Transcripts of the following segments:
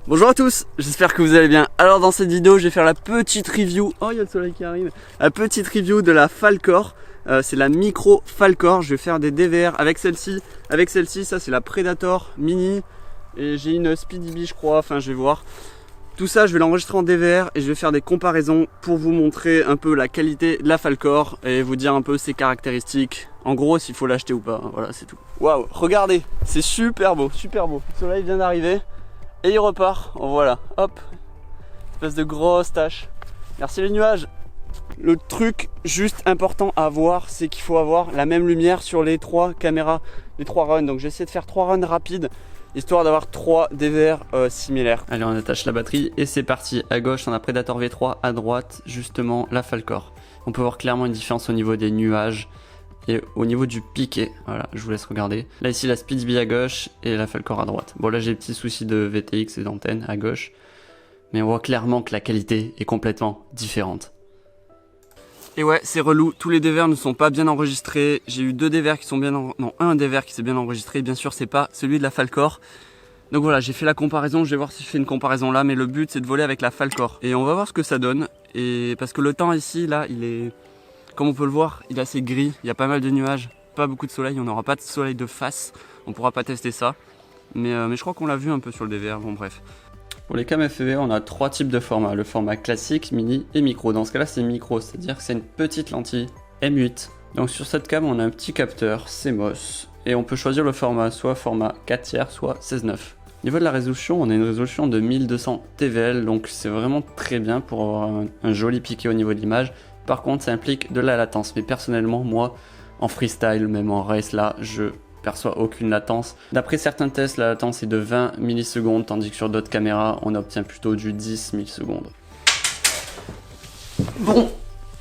Bonjour à tous, j'espère que vous allez bien. Alors dans cette vidéo je vais faire la petite review, oh il y a le soleil qui arrive, la petite review de la Falkor. C'est la micro Falkor, je vais faire des DVR avec celle-ci. Avec celle-ci, ça c'est la Predator Mini. Et j'ai une Speedy je crois, enfin je vais voir. Tout ça je vais l'enregistrer en DVR et je vais faire des comparaisons pour vous montrer un peu la qualité de la Falkor et vous dire un peu ses caractéristiques. En gros s'il faut l'acheter ou pas, voilà c'est tout. Waouh, regardez, c'est super beau, super beau. Le soleil vient d'arriver. Et il repart, oh, voilà, hop, espèce de grosse tache. Merci les nuages. Le truc juste important à voir, c'est qu'il faut avoir la même lumière sur les trois caméras, les trois runs. Donc j'ai essayé de faire 3 runs rapides, histoire d'avoir 3 DVR similaires. Allez, on attache la batterie et c'est parti. À gauche on a Predator V3, à droite justement la Falkor. On peut voir clairement une différence au niveau des nuages et au niveau du piqué. Voilà, je vous laisse regarder. Là ici la Speedy à gauche et la Falkor à droite. Bon là j'ai des petits soucis de VTX et d'antenne à gauche, mais on voit clairement que la qualité est complètement différente. Et ouais, c'est relou, tous les DVR ne sont pas bien enregistrés. J'ai eu 2 DVR qui sont bien non, un DVR qui s'est bien enregistré. Bien sûr c'est pas celui de la Falkor. Donc voilà, j'ai fait la comparaison, je vais voir si je fais une comparaison là, mais le but c'est de voler avec la Falkor. Et on va voir ce que ça donne. Et parce que le temps ici là, il est, comme on peut le voir, il est assez gris, il y a pas mal de nuages, pas beaucoup de soleil, on n'aura pas de soleil de face, on pourra pas tester ça. Mais je crois qu'on l'a vu un peu sur le DVR, bon bref. Pour les cams FPV, on a 3 types de formats, le format classique, mini et micro. Dans ce cas là c'est micro, c'est-à-dire que c'est une petite lentille M8. Donc sur cette cam on a un petit capteur CMOS et on peut choisir le format, soit format 4 tiers, soit 16:9. Au niveau de la résolution, on a une résolution de 1200 TVL, donc c'est vraiment très bien pour avoir un joli piqué au niveau de l'image. Par contre, ça implique de la latence. Mais personnellement, moi, en freestyle, même en race, là, je perçois aucune latence. D'après certains tests, la latence est de 20 millisecondes, tandis que sur d'autres caméras, on obtient plutôt du 10 millisecondes. Bon,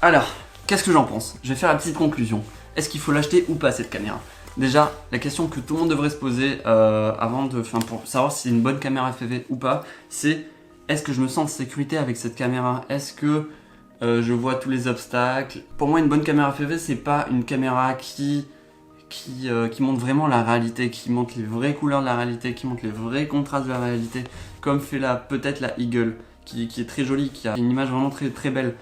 alors, qu'est-ce que j'en pense? Je vais faire la petite conclusion. Est-ce qu'il faut l'acheter ou pas, cette caméra? Déjà, la question que tout le monde devrait se poser pour savoir si c'est une bonne caméra FPV ou pas, c'est est-ce que je me sens en sécurité avec cette caméra? Est-ce que je vois tous les obstacles? Pour moi, une bonne caméra FPV, c'est pas une caméra qui montre vraiment la réalité, qui montre les vraies couleurs de la réalité, qui montre les vrais contrastes de la réalité, comme fait peut-être la Eagle, qui est très jolie, qui a une image vraiment très, très belle.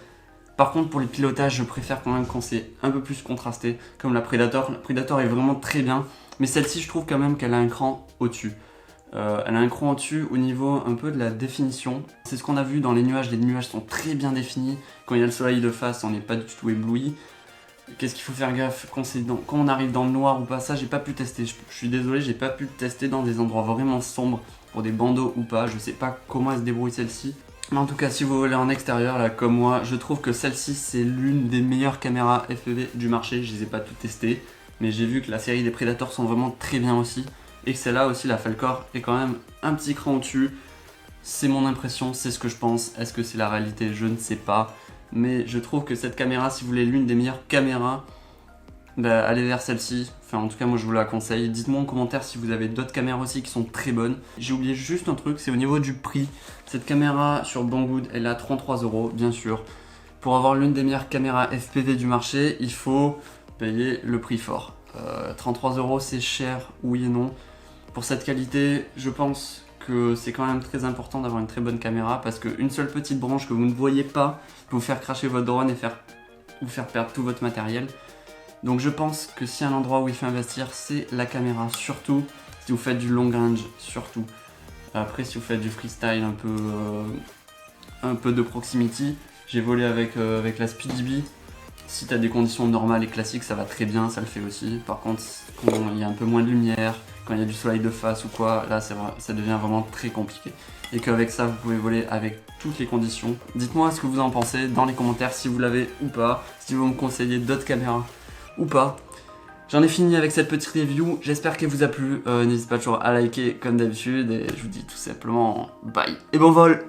Par contre, pour les pilotages, je préfère quand même quand c'est un peu plus contrasté, comme la Predator. La Predator est vraiment très bien, mais celle-ci, je trouve quand même qu'elle a un cran au-dessus. Elle a un cran au-dessus au niveau un peu de la définition. C'est ce qu'on a vu dans les nuages sont très bien définis. Quand il y a le soleil de face, on n'est pas du tout ébloui. Qu'est-ce qu'il faut faire gaffe quand on arrive dans le noir ou pas? Ça, j'ai pas pu tester. Je suis désolé, j'ai pas pu tester dans des endroits vraiment sombres, pour des bandeaux ou pas. Je sais pas comment elle se débrouille celle-ci. Mais en tout cas, si vous voulez en extérieur, là comme moi, je trouve que celle-ci c'est l'une des meilleures caméras FPV du marché. Je les ai pas toutes testées, mais j'ai vu que la série des Predators sont vraiment très bien aussi. Et que celle-là aussi, la Falkor, est quand même un petit cran au-dessus. C'est mon impression, c'est ce que je pense. Est-ce que c'est la réalité? Je ne sais pas. Mais je trouve que cette caméra, si vous voulez l'une des meilleures caméras, bah, allez vers celle-ci. Enfin, en tout cas, moi je vous la conseille. Dites-moi en commentaire si vous avez d'autres caméras aussi qui sont très bonnes. J'ai oublié juste un truc, c'est au niveau du prix. Cette caméra sur Banggood, elle est à 33 €, bien sûr. Pour avoir l'une des meilleures caméras FPV du marché, il faut payer le prix fort. 33 € c'est cher, oui et non. Pour cette qualité, je pense que c'est quand même très important d'avoir une très bonne caméra parce qu'une seule petite branche que vous ne voyez pas peut vous faire cracher votre drone et vous faire perdre tout votre matériel. Donc je pense que si un endroit où il faut investir, c'est la caméra, surtout si vous faites du long range, surtout. Après, si vous faites du freestyle, un peu de proximity, j'ai volé avec la Speedy. Si tu as des conditions normales et classiques, ça va très bien, ça le fait aussi. Par contre, quand il y a un peu moins de lumière, quand il y a du soleil de face ou quoi, là ça devient vraiment très compliqué. Et qu'avec ça, vous pouvez voler avec toutes les conditions. Dites-moi ce que vous en pensez dans les commentaires, si vous l'avez ou pas, si vous me conseillez d'autres caméras ou pas. J'en ai fini avec cette petite review, j'espère qu'elle vous a plu. N'hésitez pas toujours à liker comme d'habitude et je vous dis tout simplement bye et bon vol.